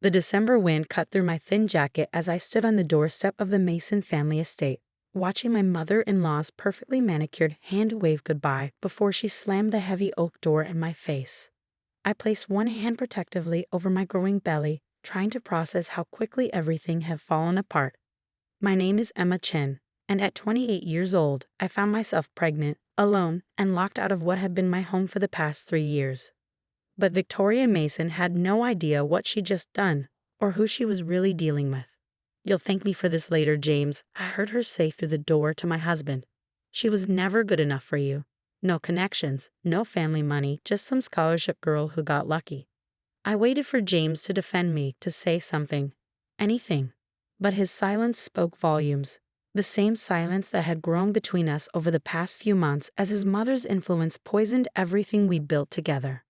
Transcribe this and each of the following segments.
The December wind cut through my thin jacket as I stood on the doorstep of the Mason family estate, watching my mother-in-law's perfectly manicured hand wave goodbye before she slammed the heavy oak door in my face. I placed one hand protectively over my growing belly, trying to process how quickly everything had fallen apart. My name is Emma Chen, and at 28 years old, I found myself pregnant, alone, and locked out of what had been my home for the past 3 years. But Victoria Mason had no idea what she'd just done, or who she was really dealing with. "You'll thank me for this later, James," I heard her say through the door to my husband. "She was never good enough for you. No connections, no family money, just some scholarship girl who got lucky." I waited for James to defend me, to say something. Anything. But his silence spoke volumes. The same silence that had grown between us over the past few months as his mother's influence poisoned everything we built together.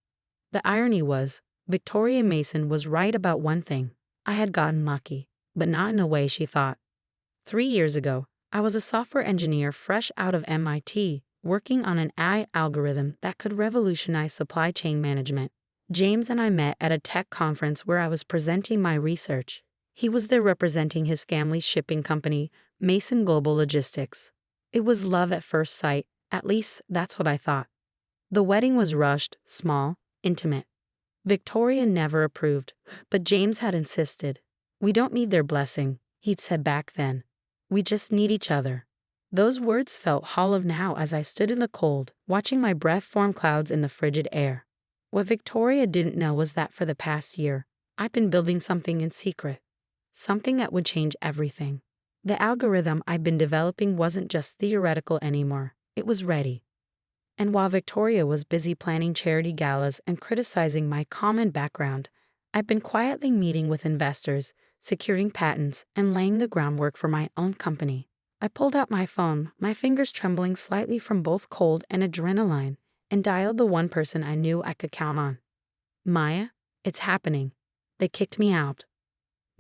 The irony was, Victoria Mason was right about one thing. I had gotten lucky, but not in a way she thought. 3 years ago, I was a software engineer fresh out of MIT, working on an AI algorithm that could revolutionize supply chain management. James and I met at a tech conference where I was presenting my research. He was there representing his family's shipping company, Mason Global Logistics. It was love at first sight, at least that's what I thought. The wedding was rushed, small, intimate. Victoria never approved, but James had insisted. "We don't need their blessing," he'd said back then. "We just need each other." Those words felt hollow now as I stood in the cold, watching my breath form clouds in the frigid air. What Victoria didn't know was that for the past year, I'd been building something in secret. Something that would change everything. The algorithm I'd been developing wasn't just theoretical anymore, it was ready. And while Victoria was busy planning charity galas and criticizing my common background, I'd been quietly meeting with investors, securing patents, and laying the groundwork for my own company. I pulled out my phone, my fingers trembling slightly from both cold and adrenaline, and dialed the one person I knew I could count on. "Maya, it's happening." They kicked me out.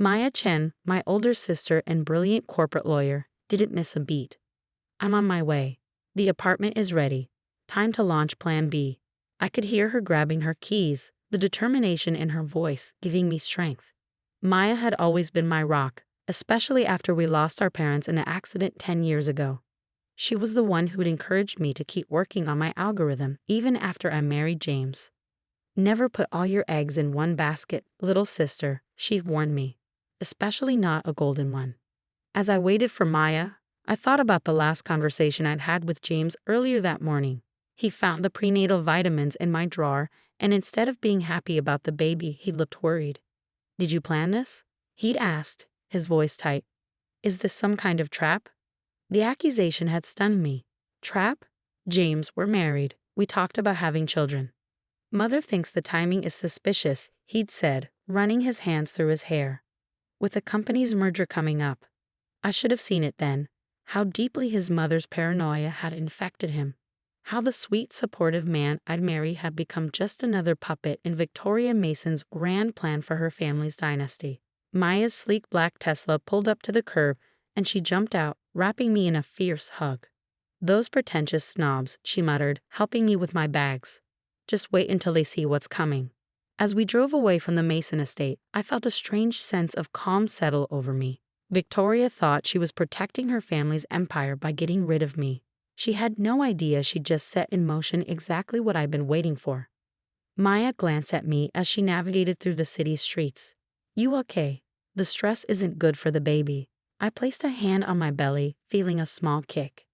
Maya Chen, my older sister and brilliant corporate lawyer, didn't miss a beat. "I'm on my way. The apartment is ready. Time to launch Plan B." I could hear her grabbing her keys, the determination in her voice giving me strength. Maya had always been my rock, especially after we lost our parents in an accident 10 years ago. She was the one who'd encouraged me to keep working on my algorithm even after I married James. "Never put all your eggs in one basket, little sister," she warned me. "Especially not a golden one." As I waited for Maya, I thought about the last conversation I'd had with James earlier that morning. He found the prenatal vitamins in my drawer, and instead of being happy about the baby, he looked worried. "Did you plan this?" he'd asked, his voice tight. "Is this some kind of trap?" The accusation had stunned me. Trap? "James, we're married. We talked about having children." "Mother thinks the timing is suspicious," he'd said, running his hands through his hair. "With the company's merger coming up." I should have seen it then, how deeply his mother's paranoia had infected him. How the sweet, supportive man I'd marry had become just another puppet in Victoria Mason's grand plan for her family's dynasty. Maya's sleek black Tesla pulled up to the curb, and she jumped out, wrapping me in a fierce hug. "Those pretentious snobs," she muttered, helping me with my bags. "Just wait until they see what's coming." As we drove away from the Mason estate, I felt a strange sense of calm settle over me. Victoria thought she was protecting her family's empire by getting rid of me. She had no idea she'd just set in motion exactly what I'd been waiting for. Maya glanced at me as she navigated through the city streets. "You okay? The stress isn't good for the baby." I placed a hand on my belly, feeling a small kick.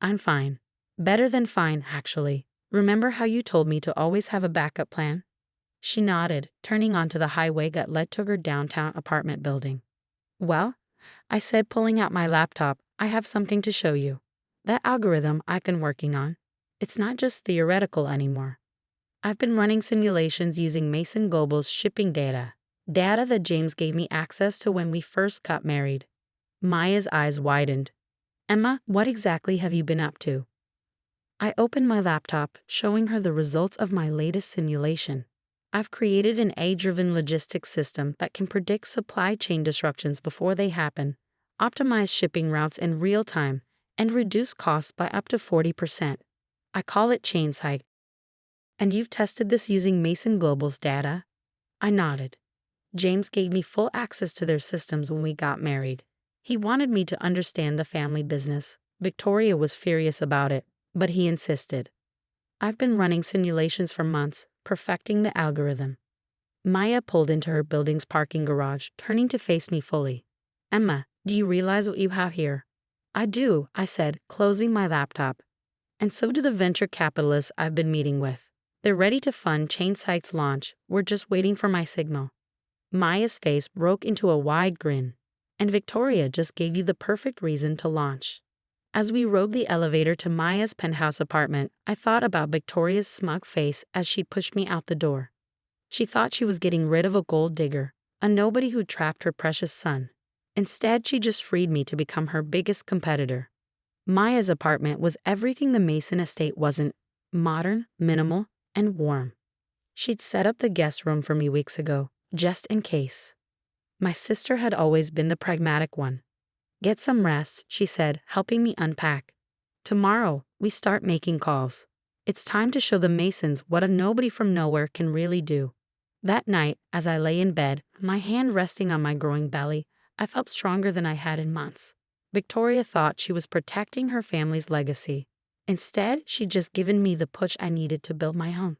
"I'm fine. Better than fine, actually. Remember how you told me to always have a backup plan?" She nodded, turning onto the highway that led to her downtown apartment building. "Well," I said, pulling out my laptop, "I have something to show you. That algorithm I've been working on, it's not just theoretical anymore. I've been running simulations using Mason Global's shipping data that James gave me access to when we first got married." Maya's eyes widened. "Emma, what exactly have you been up to?" I opened my laptop, showing her the results of my latest simulation. "I've created an AI-driven logistics system that can predict supply chain disruptions before they happen, optimize shipping routes in real time, and reduce costs by up to 40%. I call it Chainsight." "And you've tested this using Mason Global's data?" I nodded. James gave me full access to their systems when we got married. He wanted me to understand the family business. Victoria was furious about it, but he insisted. I've been running simulations for months, perfecting the algorithm. Maya pulled into her building's parking garage, turning to face me fully. Emma, do you realize what you have here? I do, I said, closing my laptop. And so do the venture capitalists I've been meeting with. They're ready to fund Chainsight's launch. We're just waiting for my signal. Maya's face broke into a wide grin. And Victoria just gave you the perfect reason to launch. As we rode the elevator to Maya's penthouse apartment, I thought about Victoria's smug face as she pushed me out the door. She thought she was getting rid of a gold digger, a nobody who trapped her precious son. Instead, she just freed me to become her biggest competitor. Maya's apartment was everything the Mason estate wasn't: modern, minimal, and warm. She'd set up the guest room for me weeks ago, just in case. My sister had always been the pragmatic one. Get some rest, she said, helping me unpack. Tomorrow, we start making calls. It's time to show the Masons what a nobody from nowhere can really do. That night, as I lay in bed, my hand resting on my growing belly, I felt stronger than I had in months. Victoria thought she was protecting her family's legacy. Instead, she'd just given me the push I needed to build my own.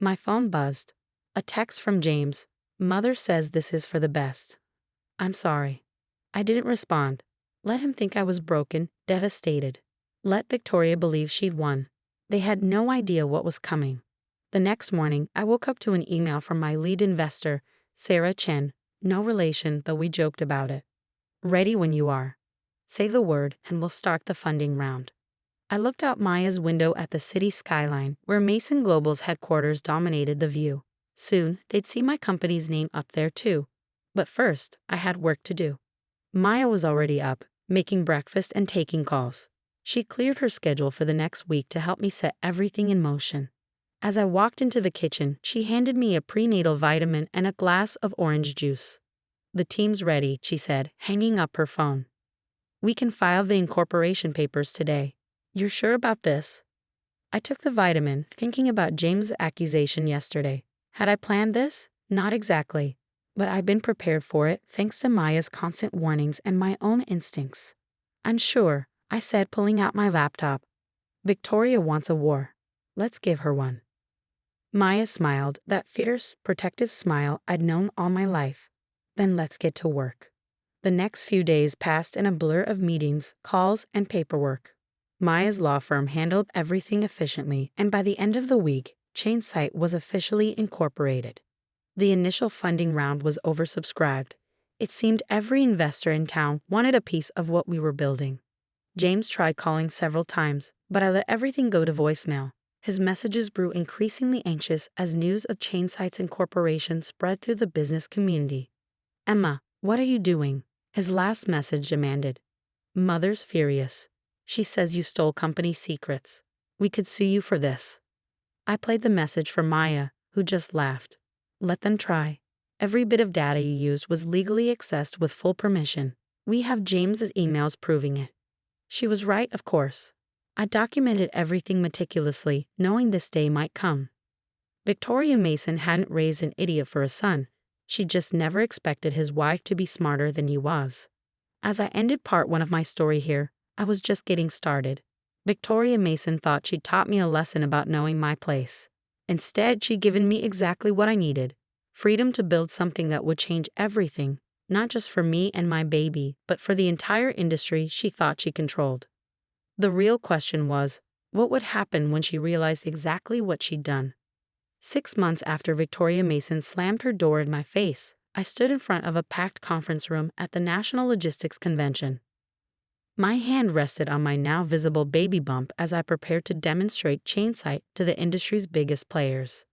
My phone buzzed. A text from James. Mother says this is for the best. I'm sorry. I didn't respond. Let him think I was broken, devastated. Let Victoria believe she'd won. They had no idea what was coming. The next morning, I woke up to an email from my lead investor, Emma Chen. No relation, but we joked about it. Ready when you are. Say the word, and we'll start the funding round. I looked out Maya's window at the city skyline, where Mason Global's headquarters dominated the view. Soon, they'd see my company's name up there too. But first, I had work to do. Maya was already up, making breakfast and taking calls. She cleared her schedule for the next week to help me set everything in motion. As I walked into the kitchen, she handed me a prenatal vitamin and a glass of orange juice. The team's ready, she said, hanging up her phone. We can file the incorporation papers today. You're sure about this? I took the vitamin, thinking about James' accusation yesterday. Had I planned this? Not exactly. But I'd been prepared for it thanks to Maya's constant warnings and my own instincts. I'm sure, I said, pulling out my laptop. Victoria wants a war. Let's give her one. Maya smiled, that fierce, protective smile I'd known all my life. Then let's get to work. The next few days passed in a blur of meetings, calls, and paperwork. Maya's law firm handled everything efficiently, and by the end of the week, Chainsight was officially incorporated. The initial funding round was oversubscribed. It seemed every investor in town wanted a piece of what we were building. James tried calling several times, but I let everything go to voicemail. His messages grew increasingly anxious as news of Chainsight's incorporation spread through the business community. Emma, what are you doing? His last message demanded. Mother's furious. She says you stole company secrets. We could sue you for this. I played the message for Maya, who just laughed. Let them try. Every bit of data you used was legally accessed with full permission. We have James's emails proving it. She was right, of course. I documented everything meticulously, knowing this day might come. Victoria Mason hadn't raised an idiot for a son. She just never expected his wife to be smarter than he was. As I ended part one of my story here, I was just getting started. Victoria Mason thought she'd taught me a lesson about knowing my place. Instead, she'd given me exactly what I needed: freedom to build something that would change everything, not just for me and my baby, but for the entire industry she thought she controlled. The real question was, what would happen when she realized exactly what she'd done? 6 months after Victoria Mason slammed her door in my face, I stood in front of a packed conference room at the National Logistics Convention. My hand rested on my now visible baby bump as I prepared to demonstrate Chainsight to the industry's biggest players.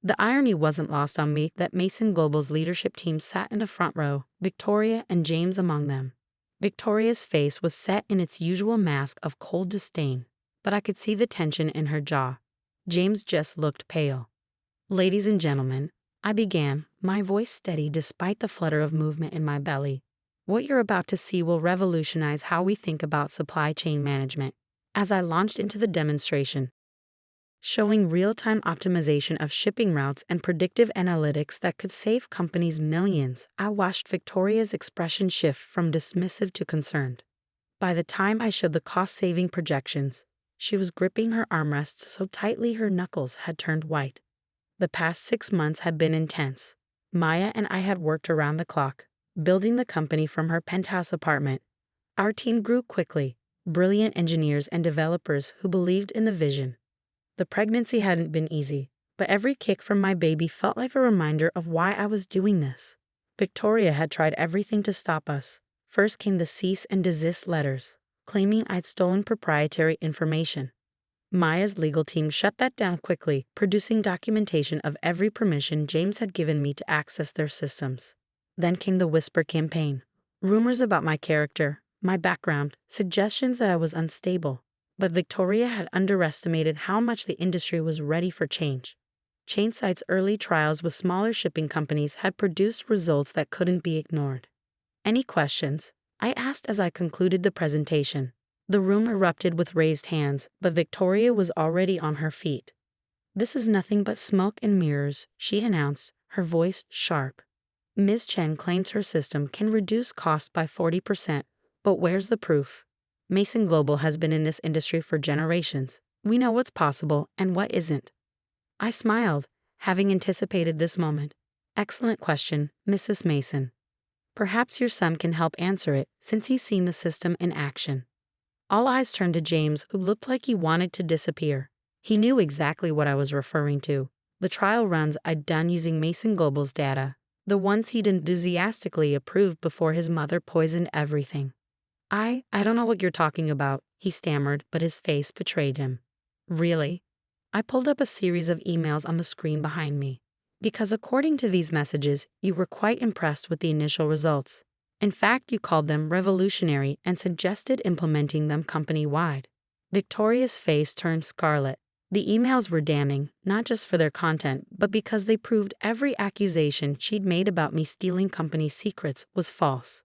The irony wasn't lost on me that Mason Global's leadership team sat in the front row, Victoria and James among them. Victoria's face was set in its usual mask of cold disdain, but I could see the tension in her jaw. James just looked pale. Ladies and gentlemen, I began, my voice steady despite the flutter of movement in my belly. What you're about to see will revolutionize how we think about supply chain management. As I launched into the demonstration, showing real-time optimization of shipping routes and predictive analytics that could save companies millions. I watched Victoria's expression shift from dismissive to concerned. By the time I showed the cost-saving projections, she was gripping her armrests so tightly her knuckles had turned white. The past 6 months had been intense. Maya and I had worked around the clock, building the company from her penthouse apartment. Our team grew quickly, brilliant engineers and developers who believed in the vision. The pregnancy hadn't been easy, but every kick from my baby felt like a reminder of why I was doing this. Victoria had tried everything to stop us. First came the cease and desist letters, claiming I'd stolen proprietary information. Maya's legal team shut that down quickly, producing documentation of every permission James had given me to access their systems. Then came the whisper campaign. Rumors about my character, my background, suggestions that I was unstable. But Victoria had underestimated how much the industry was ready for change. Chainsight's early trials with smaller shipping companies had produced results that couldn't be ignored. "Any questions?" I asked as I concluded the presentation. The room erupted with raised hands, but Victoria was already on her feet. "This is nothing but smoke and mirrors," she announced, her voice sharp. "Ms. Chen claims her system can reduce costs by 40%, but where's the proof? Mason Global has been in this industry for generations. We know what's possible and what isn't." I smiled, having anticipated this moment. "Excellent question, Mrs. Mason. Perhaps your son can help answer it, since he's seen the system in action." All eyes turned to James, who looked like he wanted to disappear. He knew exactly what I was referring to. The trial runs I'd done using Mason Global's data, the ones he'd enthusiastically approved before his mother poisoned everything. I don't know what you're talking about," he stammered, but his face betrayed him. "Really?" I pulled up a series of emails on the screen behind me. "Because according to these messages, you were quite impressed with the initial results. In fact, you called them revolutionary and suggested implementing them company-wide." Victoria's face turned scarlet. The emails were damning, not just for their content, but because they proved every accusation she'd made about me stealing company secrets was false.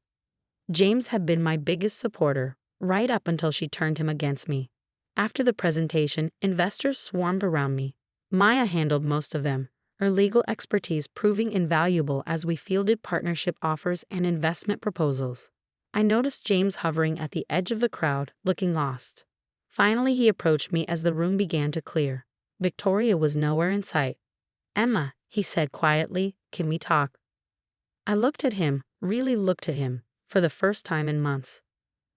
James had been my biggest supporter, right up until she turned him against me. After the presentation, investors swarmed around me. Maya handled most of them, her legal expertise proving invaluable as we fielded partnership offers and investment proposals. I noticed James hovering at the edge of the crowd, looking lost. Finally, he approached me as the room began to clear. Victoria was nowhere in sight. "Emma," he said quietly, "can we talk?" I looked at him, really looked at him, for the first time in months.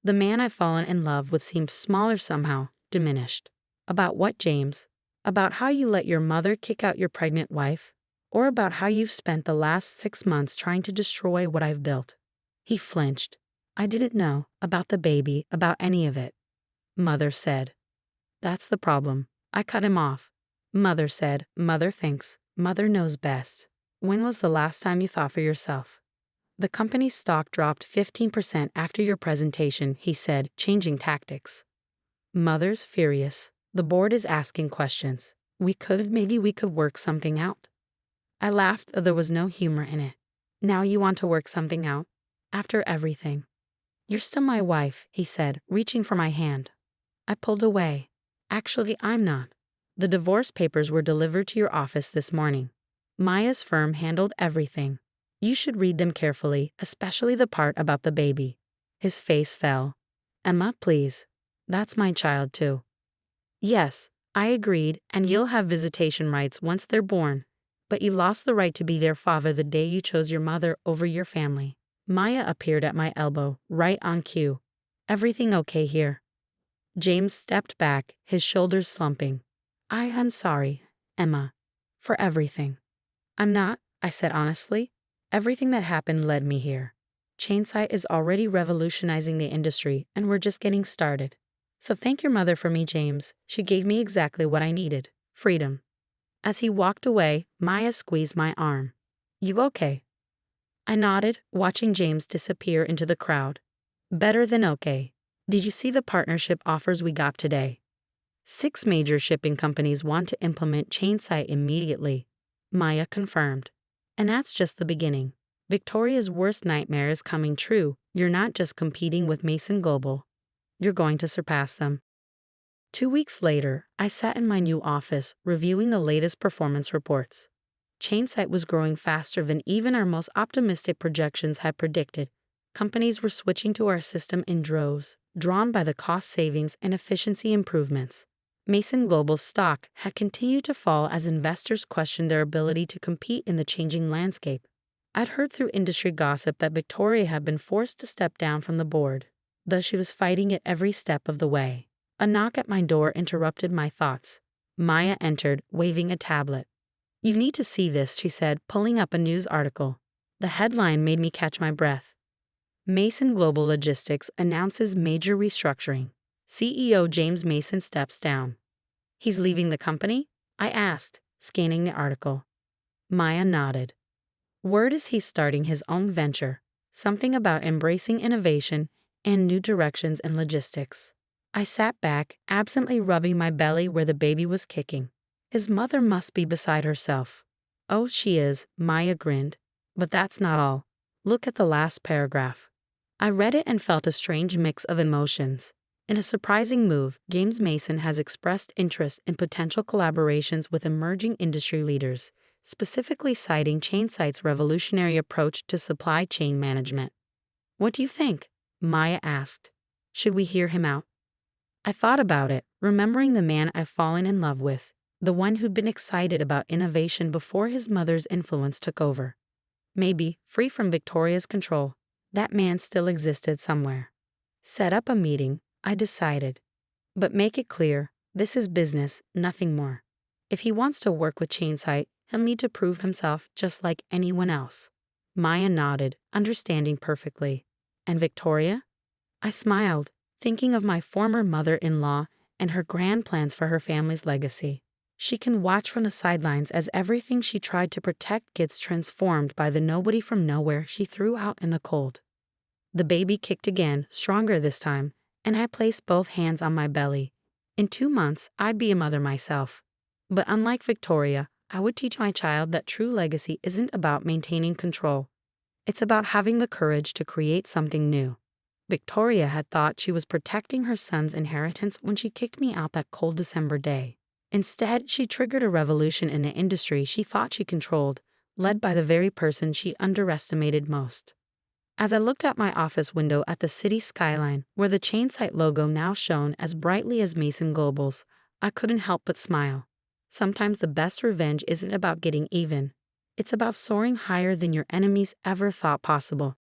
The man I'd fallen in love with seemed smaller somehow, diminished. "About what, James? About how you let your mother kick out your pregnant wife? Or about how you've spent the last 6 months trying to destroy what I've built?" He flinched. "I didn't know about the baby, about any of it." Mother said. "That's the problem." I cut him off. Mother said, "Mother thinks, Mother knows best. When was the last time you thought for yourself?" "The company's stock dropped 15% after your presentation," he said, changing tactics. Mother's furious. "The board is asking questions. Maybe we could work something out." I laughed, though there was no humor in it. "Now you want to work something out? After everything?" "You're still my wife," he said, reaching for my hand. I pulled away. "Actually, I'm not. The divorce papers were delivered to your office this morning. Maya's firm handled everything. You should read them carefully, especially the part about the baby." His face fell. "Emma, please. That's my child, too." "Yes," I agreed, "and you'll have visitation rights once they're born. But you lost the right to be their father the day you chose your mother over your family." Maya appeared at my elbow, right on cue. "Everything okay here?" James stepped back, his shoulders slumping. I'm sorry, Emma, for everything." "I'm not," I said honestly. "Everything that happened led me here. Chainsight is already revolutionizing the industry, and we're just getting started. So thank your mother for me, James. She gave me exactly what I needed, freedom." As he walked away, Maya squeezed my arm. "You okay?" I nodded, watching James disappear into the crowd. "Better than okay. Did you see the partnership offers we got today? 6 major shipping companies want to implement Chainsight immediately," Maya confirmed. "And that's just the beginning. Victoria's worst nightmare is coming true. You're not just competing with Mason Global. You're going to surpass them." 2 weeks later, I sat in my new office, reviewing the latest performance reports. Chainsight was growing faster than even our most optimistic projections had predicted. Companies were switching to our system in droves, drawn by the cost savings and efficiency improvements. Mason Global's stock had continued to fall as investors questioned their ability to compete in the changing landscape. I'd heard through industry gossip that Victoria had been forced to step down from the board, thus she was fighting it every step of the way. A knock at my door interrupted my thoughts. Maya entered, waving a tablet. "You need to see this," she said, pulling up a news article. The headline made me catch my breath. Mason Global Logistics announces major restructuring. CEO James Mason steps down. "He's leaving the company?" I asked, scanning the article. Maya nodded. Word is he's starting his own venture, something about embracing innovation and new directions in logistics. I sat back, absently rubbing my belly where the baby was kicking. His mother must be beside herself. "Oh, she is," Maya grinned. "But that's not all. Look at the last paragraph." I read it and felt a strange mix of emotions. In a surprising move, James Mason has expressed interest in potential collaborations with emerging industry leaders, specifically citing Chainsight's revolutionary approach to supply chain management. "What do you think?" Maya asked. "Should we hear him out?" I thought about it, remembering the man I've fallen in love with, the one who'd been excited about innovation before his mother's influence took over. Maybe, free from Victoria's control, that man still existed somewhere. Set up a meeting, I decided. But make it clear, this is business, nothing more. If he wants to work with Chainsight, he'll need to prove himself just like anyone else. Maya nodded, understanding perfectly. And Victoria? I smiled, thinking of my former mother-in-law and her grand plans for her family's legacy. She can watch from the sidelines as everything she tried to protect gets transformed by the nobody from nowhere she threw out in the cold. The baby kicked again, stronger this time, and I placed both hands on my belly. In 2 months, I'd be a mother myself. But unlike Victoria, I would teach my child that true legacy isn't about maintaining control. It's about having the courage to create something new. Victoria had thought she was protecting her son's inheritance when she kicked me out that cold December day. Instead, she triggered a revolution in the industry she thought she controlled, led by the very person she underestimated most. As I looked out my office window at the city skyline, where the Chainsight logo now shone as brightly as Mason Global's, I couldn't help but smile. Sometimes the best revenge isn't about getting even. It's about soaring higher than your enemies ever thought possible.